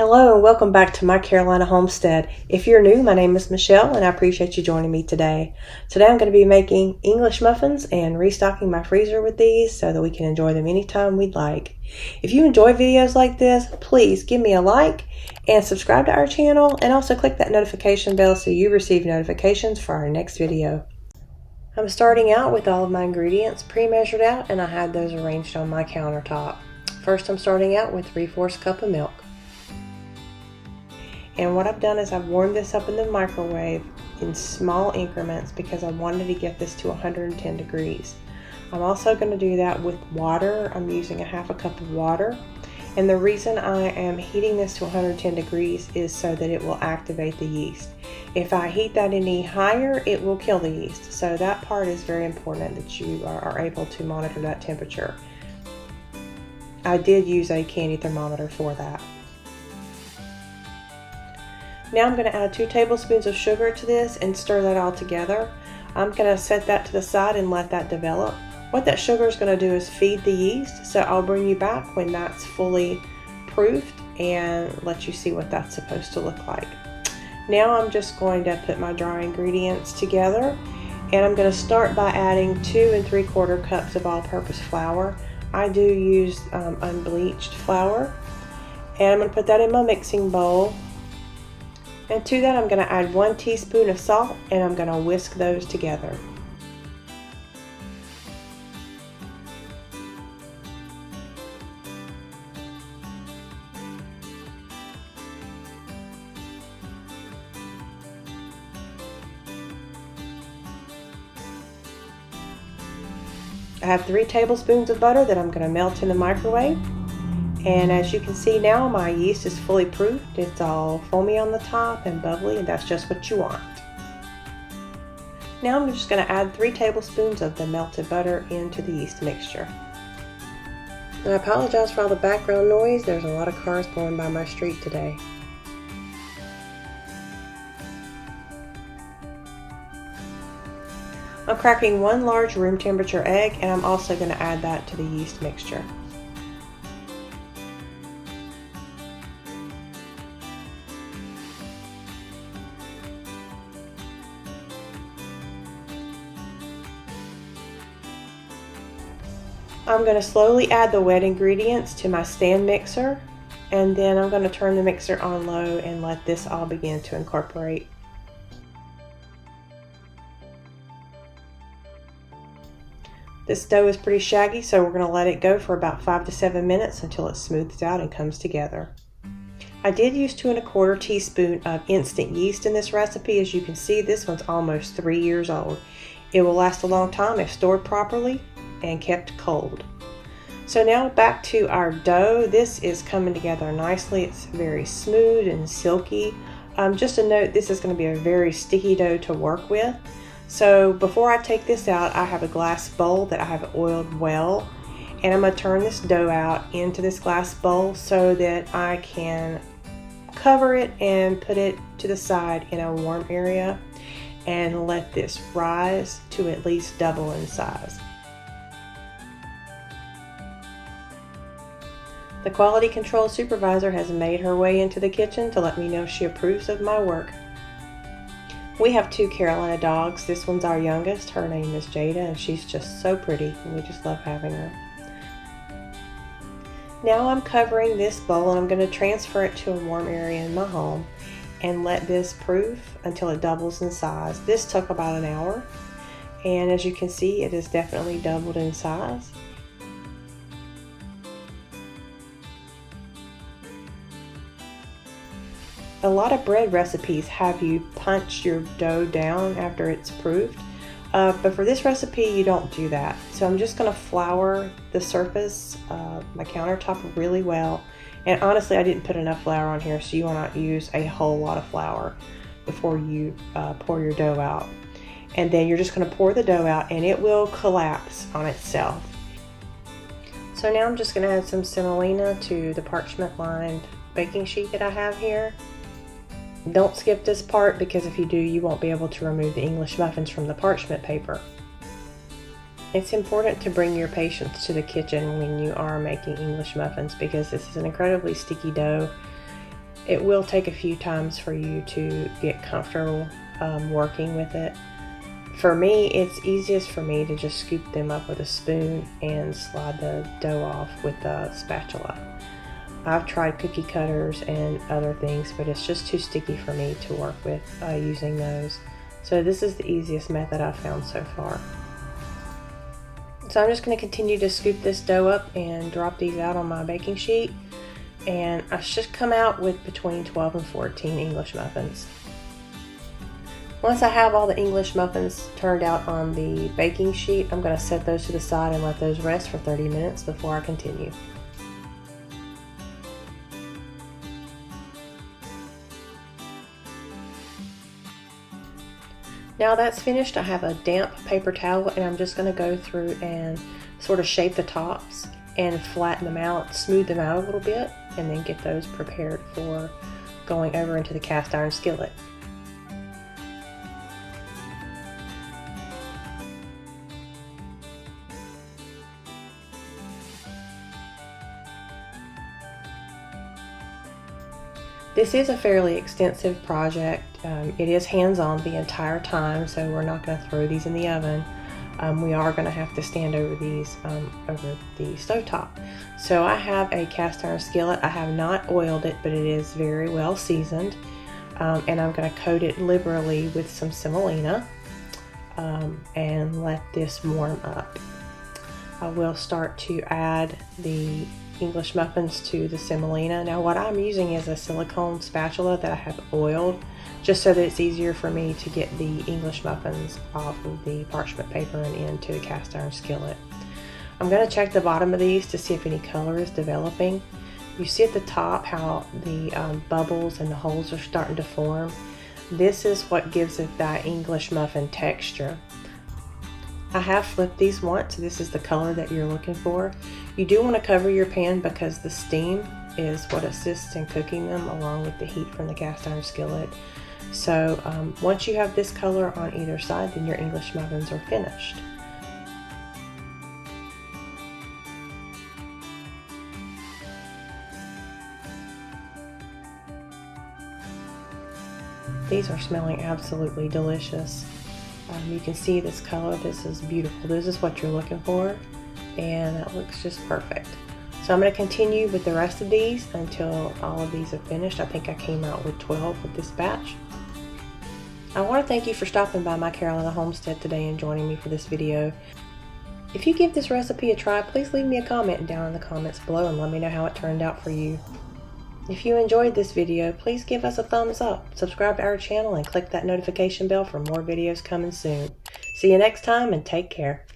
Hello and welcome back to my Carolina homestead. If you're new, my name is Michelle and I appreciate you joining me today. Today I'm going to be making English muffins and restocking my freezer with these so that we can enjoy them anytime we'd like. If you enjoy videos like this, please give me a like and subscribe to our channel, and also click that notification bell so you receive notifications for our next video. I'm starting out with all of my ingredients pre-measured out, and I had those arranged on my countertop. First, I'm starting out with 3/4 cup of milk. And what I've done is I've warmed this up in the microwave in small increments because I wanted to get this to 110 degrees. I'm also going to do that with water. I'm using 1/2 cup of water. And the reason I am heating this to 110 degrees is so that it will activate the yeast. If I heat that any higher, it will kill the yeast. So that part is very important, that you are able to monitor that temperature. I did use a candy thermometer for that. Now I'm going to add 2 tablespoons of sugar to this and stir that all together. I'm going to set that to the side and let that develop. What that sugar is going to do is feed the yeast, so I'll bring you back when that's fully proofed and let you see what that's supposed to look like. Now I'm just going to put my dry ingredients together, and I'm going to start by adding 2 3/4 cups of all-purpose flour. I do use unbleached flour, and I'm going to put that in my mixing bowl. And to that I'm going to add 1 teaspoon of salt, and I'm going to whisk those together. I have 3 tablespoons of butter that I'm going to melt in the microwave. And as you can see now, my yeast is fully proofed. It's all foamy on the top and bubbly, and that's just what you want. Now I'm just going to add 3 tablespoons of the melted butter into the yeast mixture. And I apologize for all the background noise. There's a lot of cars going by my street today. I'm cracking 1 large room temperature egg, and I'm also going to add that to the yeast mixture. I'm going to slowly add the wet ingredients to my stand mixer, and then I'm going to turn the mixer on low and let this all begin to incorporate. This dough is pretty shaggy, so we're going to let it go for about 5 to 7 minutes until it smooths out and comes together. I did use 2 1/4 teaspoons of instant yeast in this recipe. As you can see, this one's almost 3 years old. It will last a long time if stored properly and kept cold. So now back to our dough. This is coming together nicely. It's very smooth and silky. Just a note, this is going to be a very sticky dough to work with. So before I take this out, I have a glass bowl that I have oiled well, and I'm going to turn this dough out into this glass bowl so that I can cover it and put it to the side in a warm area and let this rise to at least double in size. The quality control supervisor has made her way into the kitchen to let me know she approves of my work. We have 2 Carolina dogs. This one's our youngest. Her name is Jada, and she's just so pretty, and we just love having her. Now I'm covering this bowl, and I'm going to transfer it to a warm area in my home and let this proof until it doubles in size. This took about an hour, and as you can see, it has definitely doubled in size. A lot of bread recipes have you punch your dough down after it's proofed, but for this recipe you don't do that. So I'm just going to flour the surface of my countertop really well, and honestly I didn't put enough flour on here, so you want to use a whole lot of flour before you pour your dough out. And then you're just going to pour the dough out, and it will collapse on itself. So now I'm just going to add some semolina to the parchment lined baking sheet that I have here. Don't skip this part, because if you do, you won't be able to remove the English muffins from the parchment paper. It's important to bring your patients to the kitchen when you are making English muffins, because this is an incredibly sticky dough It will take a few times for you to get comfortable working with it. For me, it's easiest for me to just scoop them up with a spoon and slide the dough off with a spatula. I've tried cookie cutters and other things, but it's just too sticky for me to work with using those. So this is the easiest method I've found so far. So I'm just going to continue to scoop this dough up and drop these out on my baking sheet. And I should come out with between 12 and 14 English muffins. Once I have all the English muffins turned out on the baking sheet, I'm going to set those to the side and let those rest for 30 minutes before I continue. Now that's finished, I have a damp paper towel and I'm just going to go through and sort of shape the tops and flatten them out, smooth them out a little bit, and then get those prepared for going over into the cast iron skillet. This is a fairly extensive project. It is hands-on the entire time, so we're not going to throw these in the oven. We are going to have to stand over these over the stovetop. So I have a cast iron skillet. I have not oiled it, but it is very well seasoned. And I'm going to coat it liberally with some semolina and let this warm up. I will start to add the English muffins to the semolina. Now what I'm using is a silicone spatula that I have oiled, just so that it's easier for me to get the English muffins off of the parchment paper and into the cast iron skillet. I'm going to check the bottom of these to see if any color is developing. You see at the top how the bubbles and the holes are starting to form. This is what gives it that English muffin texture. I have flipped these once. This is the color that you're looking for. You do want to cover your pan because the steam is what assists in cooking them along with the heat from the cast iron skillet. So once you have this color on either side, then your English muffins are finished. These are smelling absolutely delicious. You can see this color. This is beautiful. This is what you're looking for, and that looks just perfect. So I'm going to continue with the rest of these until all of these are finished. I think I came out with 12 with this batch. I want to thank you for stopping by my Carolina homestead today and joining me for this video. If you give this recipe a try, please leave me a comment down in the comments below and let me know how it turned out for you. If you enjoyed this video, please give us a thumbs up, subscribe to our channel, and click that notification bell for more videos coming soon. See you next time and take care.